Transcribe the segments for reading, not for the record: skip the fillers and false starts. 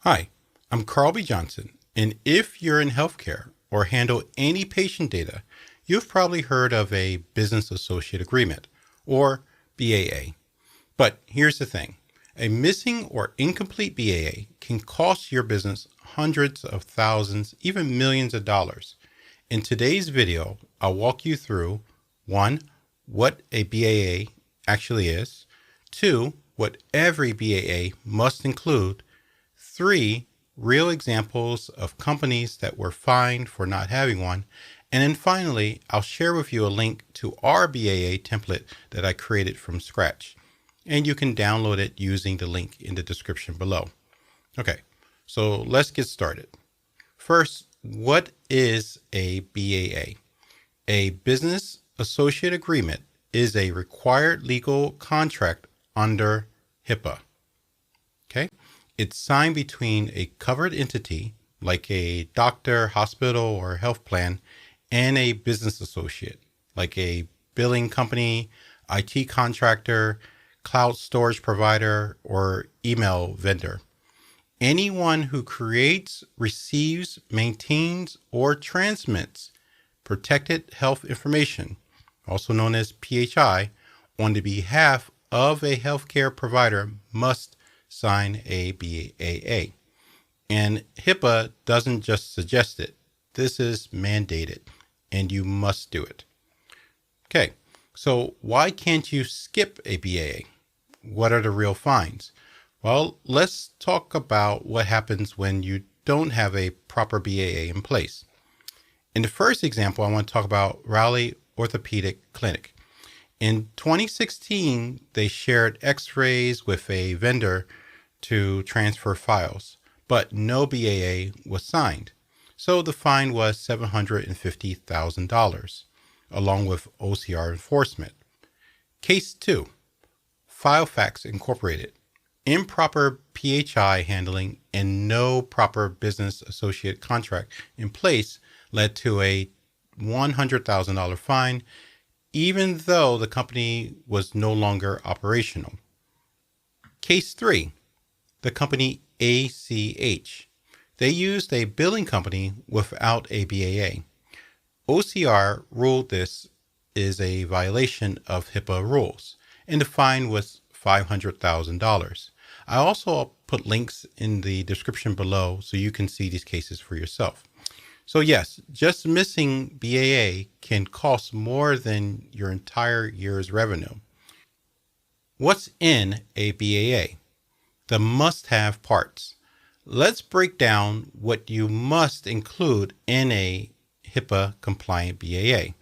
Hi, I'm Carl B. Johnson, and if you're in healthcare or handle any patient data, you've probably heard of a Business Associate Agreement, or BAA. But here's the thing. A missing or incomplete BAA can cost your business hundreds of thousands, even millions of dollars. In today's video, I'll walk you through 1. What a BAA actually is, 2. What every BAA must include, 3. Real examples of companies that were fined for not having one, and then finally, I'll share with you a link to our BAA template that I created from scratch, and you can download it using the link in the description below. Okay, so let's get started. First, what is a BAA? A Business Associate Agreement is a required legal contract under HIPAA. Okay, it's signed between a covered entity, like a doctor, hospital, or health plan, and a business associate, like a billing company, IT contractor, cloud storage provider, or email vendor. Anyone who creates, receives, maintains, or transmits protected health information, also known as PHI, on the behalf of a healthcare provider must sign a BAA. And HIPAA doesn't just suggest it. This is mandated, and you must do it. Okay, so why can't you skip a BAA? What are the real fines? Well, let's talk about what happens when you don't have a proper BAA in place. In the first example, I want to talk about Raleigh Orthopedic Clinic. In 2016, they shared x-rays with a vendor to transfer files, but no BAA was signed. So the fine was $750,000, along with OCR enforcement. Case 2, Filefax Incorporated. Improper PHI handling and no proper business associate contract in place led to a $100,000 fine, even though the company was no longer operational. Case 3, the company ACH. They used a billing company without a BAA. OCR ruled this is a violation of HIPAA rules, and the fine was $500,000. I also put links in the description below so you can see these cases for yourself. So yes, just missing BAA can cost more than your entire year's revenue. What's in a BAA? The must-have parts. Let's break down what you must include in a HIPAA-compliant BAA.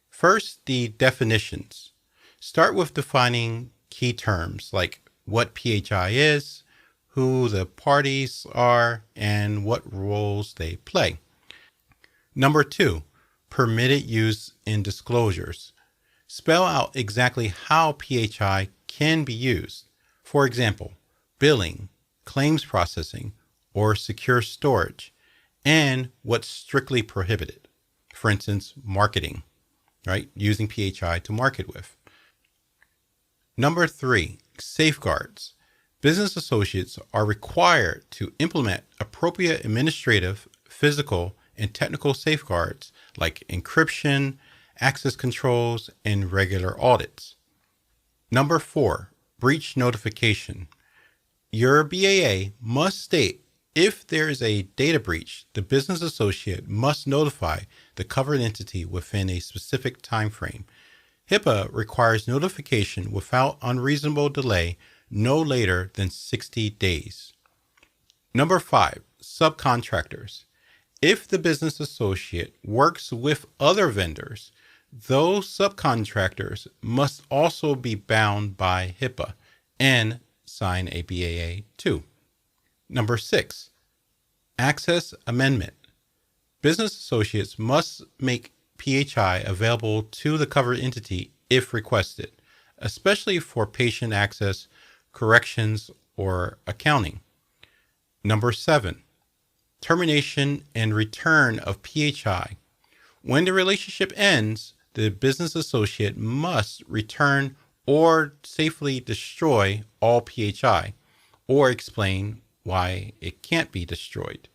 First, the definitions. Start with defining key terms like what PHI is, who the parties are, and what roles they play. Number 2, permitted use in disclosures. Spell out exactly how PHI can be used. For example, billing, claims processing, or secure storage, and what's strictly prohibited. For instance, marketing, right? Using PHI to market with. Number 3, safeguards. Business associates are required to implement appropriate administrative, physical, and technical safeguards like encryption, access controls, and regular audits. Number 4, breach notification. Your BAA must state if there is a data breach, the business associate must notify the covered entity within a specific time frame. HIPAA requires notification without unreasonable delay no later than 60 days. Number 5, subcontractors. If the business associate works with other vendors, those subcontractors must also be bound by HIPAA and sign a BAA too. Number 6, access amendment. Business associates must make PHI available to the covered entity if requested, especially for patient access, corrections, or accounting. Number 7, termination and return of PHI. When the relationship ends, the business associate must return or safely destroy all PHI, or explain why it can't be destroyed.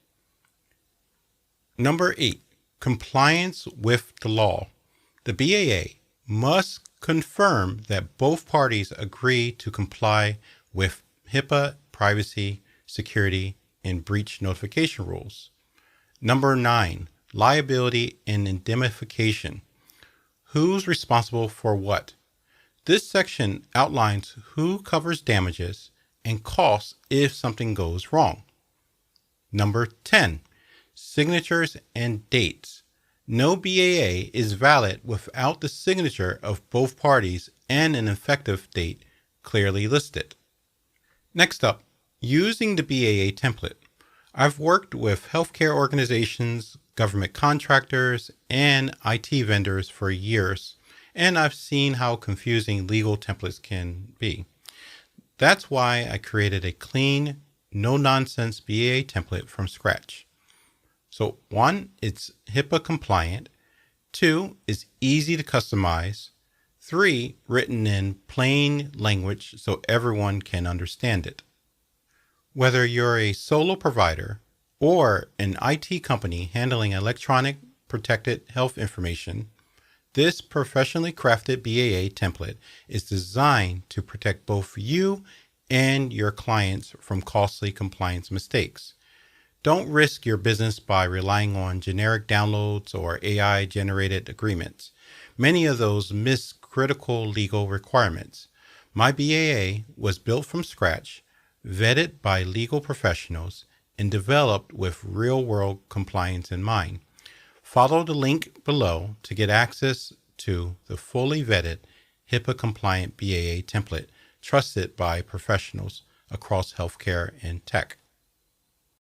Number 8, compliance with the law. The BAA must confirm that both parties agree to comply with HIPAA privacy, security, and breach notification rules. Number 9, liability and indemnification. Who's responsible for what? This section outlines who covers damages and costs if something goes wrong. Number 10, signatures and dates. No BAA is valid without the signature of both parties and an effective date clearly listed. Next up, using the BAA template. I've worked with healthcare organizations, government contractors, and IT vendors for years, and I've seen how confusing legal templates can be. That's why I created a clean, no-nonsense BAA template from scratch. So 1, it's HIPAA compliant. 2, it's easy to customize. 3, written in plain language so everyone can understand it. Whether you're a solo provider or an IT company handling electronic protected health information, this professionally crafted BAA template is designed to protect both you and your clients from costly compliance mistakes. Don't risk your business by relying on generic downloads or AI-generated agreements. Many of those miss critical legal requirements. My BAA was built from scratch, vetted by legal professionals, and developed with real-world compliance in mind. Follow the link below to get access to the fully vetted HIPAA-compliant BAA template trusted by professionals across healthcare and tech.